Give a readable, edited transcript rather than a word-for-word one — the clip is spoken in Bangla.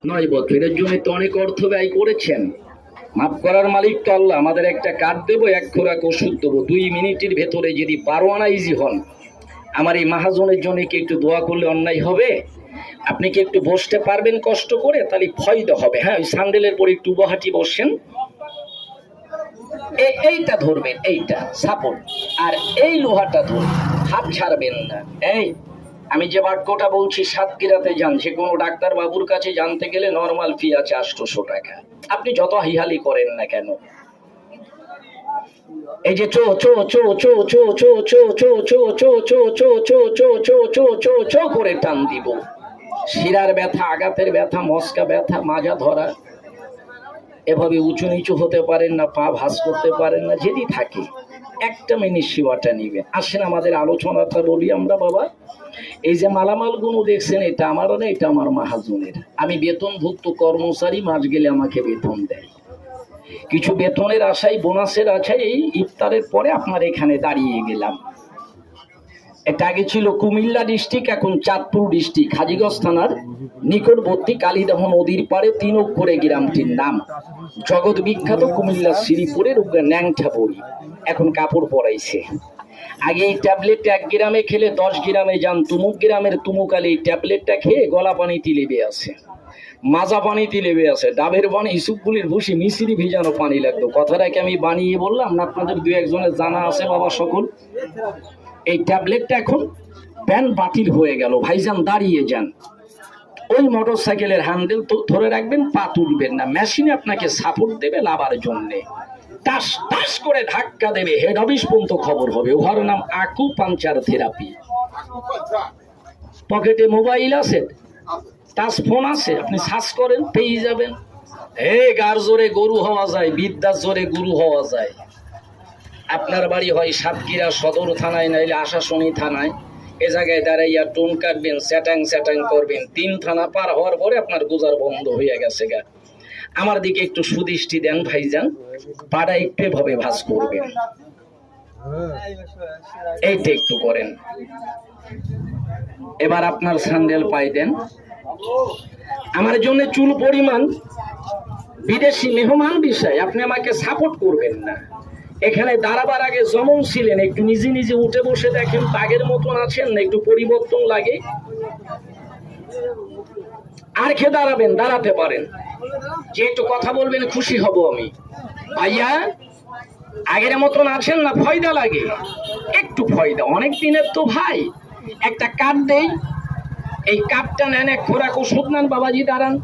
9 বছরের জন্য তো অনেক অর্থ ব্যয় করেছেন। মাফ করার মালিক তো আল্লাহ। আমাদের একটা কার্ড দেবো, 1 খোরাক ওষুধ দেবো, 2 মিনিটের ভেতরে যদি 12 আনা ইজি হন, আমার এই মাহাজনের জন্য কি একটু দোয়া করলে অন্যায় হবে? আপনি কি একটু বসতে পারবেন কষ্ট করে? তাহলে ফয়দা হবে। হ্যাঁ, ওই স্যান্ডেলের পরে একটু বহাটি বসেন, এইটা ধরবেন, এইটা সাপোর্ট, আর এই লোহাটা ধরবেন, হাত ছাড়বেন না। এই আমি যে বাক্যটা বলছি, সাতক্ষীরাতে যান, যে কোনো ডাক্তার বাবুর কাছে জানতে গেলে নর্মাল ফি আছে 800 টাকা। আপনি যত হিহালি করেন না কেন, এই যে চো চো চো চো চো চো চো চো চো চো চো চো চো চো চো চো চো চো করে টান দিব। শিরার ব্যথা, আঘাতের ব্যথা, মস্কা ব্যথা, মাজা ধরা, এভাবে উঁচু নিচু হতে পারেন না, পা ভাঁজ করতে পারেন না, যদি থাকে 1 মিনিট সেবাটা নিবেন। আসেন আমাদের আলোচনাটা বলি আমরা। বাবা, এই যে মালামালগুলো দেখছেন, এটা আমারও না, এটা আমার মাহাজনের। আমি বেতনভুক্ত কর্মচারী, মাস গেলে আমাকে বেতন দেয়। কিছু বেতনের আশায়, বোনাসের আশায় এই ইফতারের পরে আপনার এখানে দাঁড়িয়ে গেলাম। এটা আগে ছিল কুমিল্লা ডিস্ট্রিক্ট, এখন চাঁদপুর ডিস্ট্রিক্ট, হাজীগঞ্জ থানার নিকটবর্তী কালীদহ নদীর পাড়ে 3 অক্ষরে গ্রামটির নাম। জগৎ বিখ্যাত কুমিল্লা শ্রীপুরের ন্যাংটা বড়ি, এখন কাপড় পরাইছে। আগে এই ট্যাবলেট 1 গ্রামে খেলে 10 গ্রামে যান। তুমুক গ্রামের তুমুকালে এই ট্যাবলেটটা খেয়ে গলা পানিতে লেবে আছে, মাজা পানিতে লেবে আছে, ডাবের পানি, ইসুপগুলির ভুসি, মিশ্রি ভিজানো পানি লাগতো। কথাটাকে আমি বানিয়ে বললাম না, আপনাদের 2-1 জনের জানা আছে বাবা সকল। এই ট্যাবলেটটা এখন ব্যান বাতিল হয়ে গেল। ভাইজান দাঁড়িয়ে যান, ওই মোটর সাইকেলের হ্যান্ডেল তো ধরে রাখবেন, পা তুলবেন না। মেশিনে আপনাকে সাপোর্ট দেবে লাভার জন্য, টাস টাস করে ধাক্কা দেবে, হেড অফিস পর্যন্ত খবর হবে। ওর নাম আকু পাঞ্চার থেরাপি। পকেটে মোবাইল আছে, টাচ ফোন আছে, আপনি সার্চ করেন, পেয়ে যাবেন। গার জোরে গরু হওয়া যায়, বিদ্যার জোরে গুরু হওয়া যায়। আপনার বাড়ি হয় সাতক্ষীরা সদর থানায়, নাইলে আশাশুনি থানায়, এ জায়গায় দাঁড়াইয়া টোন কাটবেন, স্যাটাং স্যাটাং করবেন। 3 থানা পার হওয়ার পরে আপনার গুজার বন্ধ হয়ে গেছে গা। আমার দিকে একটু সুদৃষ্টি দেন ভাইজান, পাড়া একটু ভাবে ভাঁজ করবেন, এইটা একটু করেন। এবার আপনার স্যান্ডেল পাই দেন। আমার জন্য চুল পরিমাণ বিদেশি মেহমান বিষয়, আপনি আমাকে সাপোর্ট করবেন না। এখানে দাঁড়াবার আগে যেমন ছিলেন, একটু নিজে নিজে উঠে বসে দেখেন, আগের মতন আছেন না, একটু পরিবর্তন লাগে। আর খেয়ে দাঁড়াবেন, দাঁড়াতে পারেন, যে একটু কথা বলবেন, খুশি হব আমি। ভাইয়া, আগের মতন আছেন না? ফয়দা লাগে, একটু ফয়দা, অনেক দিনের তো ভাই। একটা কাপ দেই, এই কাপটা নেন, 1 খোরাক ওষুধ নেন। বাবাজি দাঁড়ান।